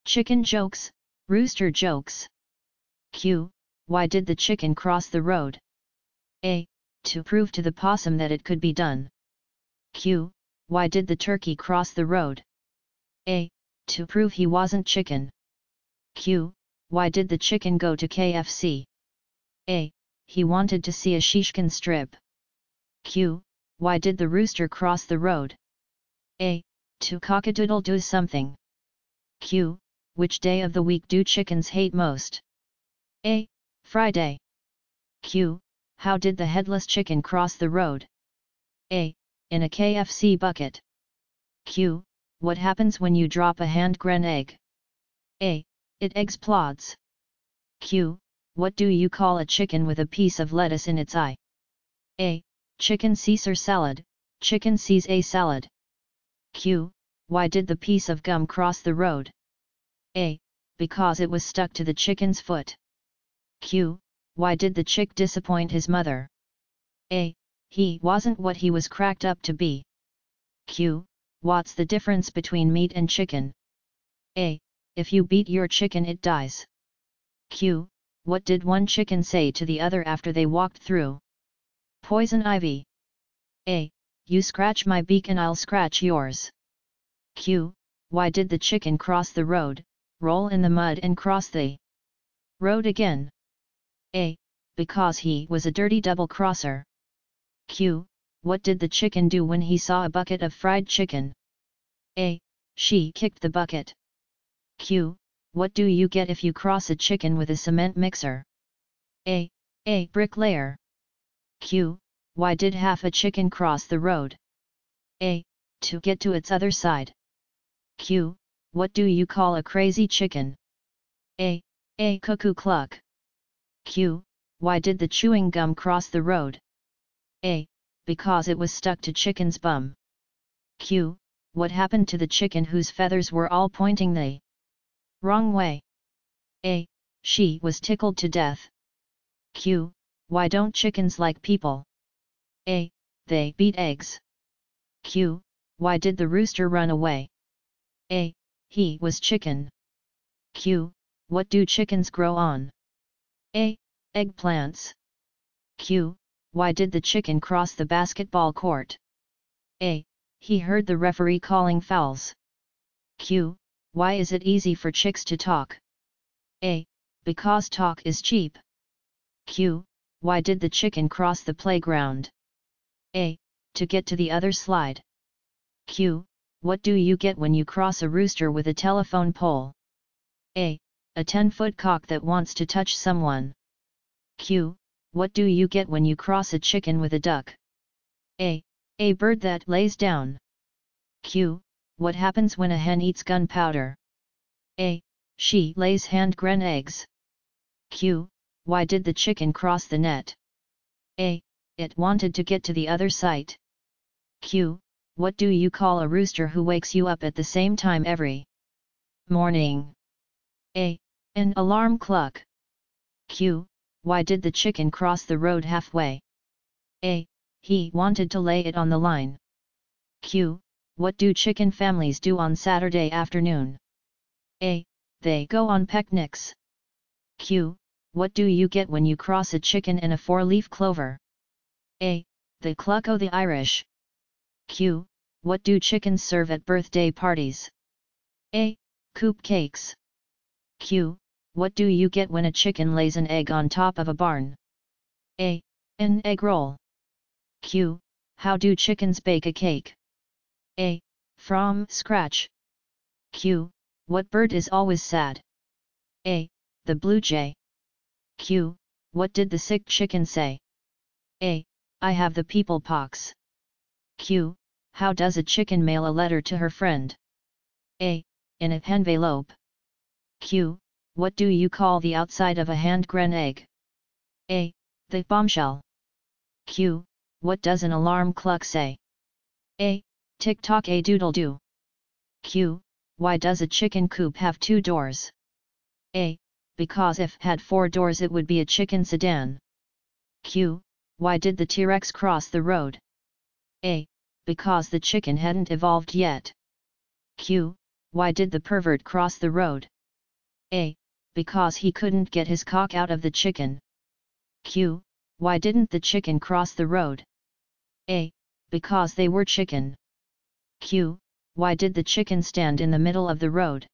Chicken jokes, rooster jokes. Q. Why did the chicken cross the road? A. To prove to the possum that it could be done. Q. Why did the turkey cross the road? A. To prove he wasn't chicken. Q. Why did the chicken go to KFC? A. He wanted to see a shishkin strip. Q. Why did the rooster cross the road? A. To cockadoodle do something. Q. Which day of the week do chickens hate most? A. Friday. Q. How did the headless chicken cross the road? A. In a KFC bucket. Q. What happens when you drop a hand-gren egg? A. It explodes. Q. What do you call a chicken with a piece of lettuce in its eye? A. Chicken Caesar salad, chicken Caesar salad. Q. Why did the piece of gum cross the road? A. Because it was stuck to the chicken's foot. Q. Why did the chick disappoint his mother? A. He wasn't what he was cracked up to be. Q. What's the difference between meat and chicken? A. If you beat your chicken it dies. Q. What did one chicken say to the other after they walked through poison ivy? A. You scratch my beak and I'll scratch yours. Q. Why did the chicken cross the road, roll in the mud and cross the road again? A. Because he was a dirty double-crosser. Q. What did the chicken do when he saw a bucket of fried chicken? A. She kicked the bucket. Q. What do you get if you cross a chicken with a cement mixer? A. A bricklayer. Q. Why did half a chicken cross the road? A. To get to its other side. Q. What do you call a crazy chicken? A. A cuckoo cluck. Q. Why did the chewing gum cross the road? A. Because it was stuck to chicken's bum. Q. What happened to the chicken whose feathers were all pointing the wrong way? A. She was tickled to death. Q. Why don't chickens like people? A. They beat eggs. Q. Why did the rooster run away? A. He was chicken. Q. What do chickens grow on? A. Eggplants. Q. Why did the chicken cross the basketball court? A. He heard the referee calling fouls. Q. Why is it easy for chicks to talk? A. Because talk is cheap. Q. Why did the chicken cross the playground? A. To get to the other slide. Q. What do you get when you cross a rooster with a telephone pole? A. A 10-foot cock that wants to touch someone. Q. What do you get when you cross a chicken with a duck? A. A bird that lays down. Q. What happens when a hen eats gunpowder? A. She lays hand-gren eggs. Q. Why did the chicken cross the net? A. It wanted to get to the other site. Q. What do you call a rooster who wakes you up at the same time every morning? A. An alarm clock. Q. Why did the chicken cross the road halfway? A. He wanted to lay it on the line. Q. What do chicken families do on Saturday afternoon? A. They go on picnics. Q. What do you get when you cross a chicken and a 4-leaf clover? A. The cluck o' the Irish. Q. What do chickens serve at birthday parties? A. Coop cakes. Q. What do you get when a chicken lays an egg on top of a barn? A. An egg roll. Q. How do chickens bake a cake? A. From scratch. Q. What bird is always sad? A. The blue jay. Q. What did the sick chicken say? A. I have the people pox. Q. How does a chicken mail a letter to her friend? A. In a envelope. Q. What do you call the outside of a hand-gren egg? A. The bombshell. Q. What does an alarm clock say? A. Tick-tock a doodle-doo. Q. Why does a chicken coop have 2 doors? A. Because if had 4 doors it would be a chicken sedan. Q. Why did the T-Rex cross the road? A. Because the chicken hadn't evolved yet. Q. Why did the pervert cross the road? A. Because he couldn't get his cock out of the chicken. Q. Why didn't the chicken cross the road? A. Because they were chicken. Q. Why did the chicken stand in the middle of the road?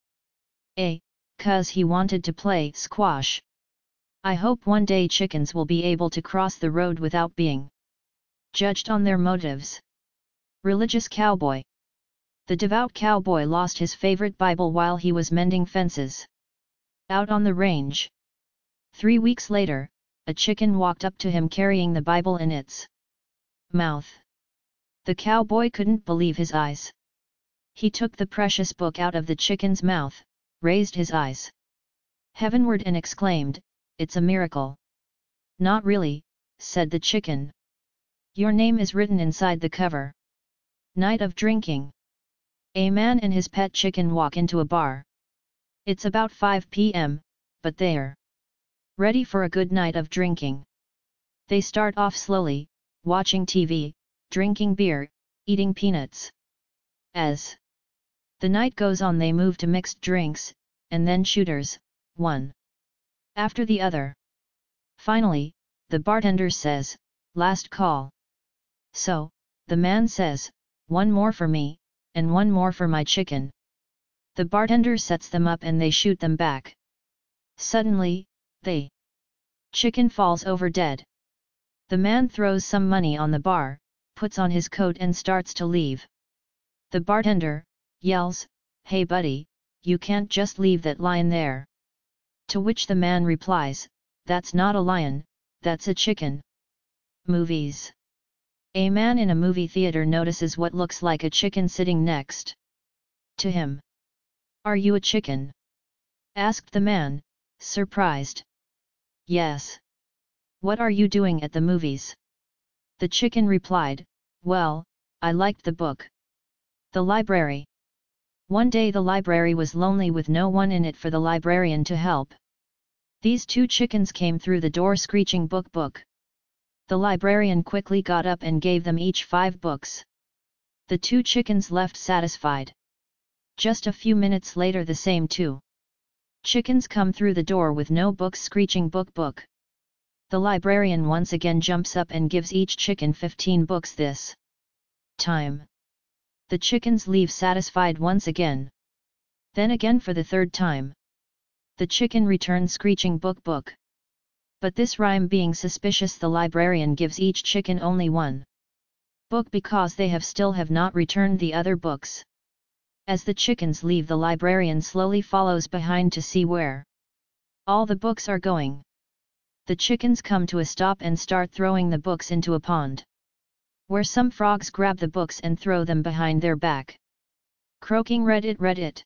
A. 'Cause he wanted to play squash. I hope one day chickens will be able to cross the road without being judged on their motives. Religious cowboy. The devout cowboy lost his favorite Bible while he was mending fences out on the range. 3 weeks later, a chicken walked up to him carrying the Bible in its mouth. The cowboy couldn't believe his eyes. He took the precious book out of the chicken's mouth, raised his eyes heavenward and exclaimed, "It's a miracle." "Not really," said the chicken. "Your name is written inside the cover." Night of drinking. A man and his pet chicken walk into a bar. It's about 5 p.m., but they're ready for a good night of drinking. They start off slowly, watching TV, drinking beer, eating peanuts. As the night goes on, they move to mixed drinks, and then shooters, one after the other. Finally, the bartender says, "Last call." So, the man says, "One more for me, and one more for my chicken." The bartender sets them up and they shoot them back. Suddenly, the chicken falls over dead. The man throws some money on the bar, puts on his coat and starts to leave. The bartender yells, "Hey buddy, you can't just leave that lion there." To which the man replies, "That's not a lion, that's a chicken." Movies. A man in a movie theater notices what looks like a chicken sitting next to him. "Are you a chicken?" asked the man, surprised. "Yes." "What are you doing at the movies?" The chicken replied, "Well, I liked the book." The library. One day the library was lonely with no one in it for the librarian to help. These two chickens came through the door screeching, "Book, book." The librarian quickly got up and gave them each 5 books. The two chickens left satisfied. Just a few minutes later the same two chickens come through the door with no books screeching, "Book, book." The librarian once again jumps up and gives each chicken 15 books this time. The chickens leave satisfied once again. Then again for the 3rd time. The chicken returns screeching, "Book, book." But this rhyme being suspicious, the librarian gives each chicken only 1 book because they still have not returned the other books. As the chickens leave, the librarian slowly follows behind to see where all the books are going. The chickens come to a stop and start throwing the books into a pond, where some frogs grab the books and throw them behind their back, croaking, "Read it, read it."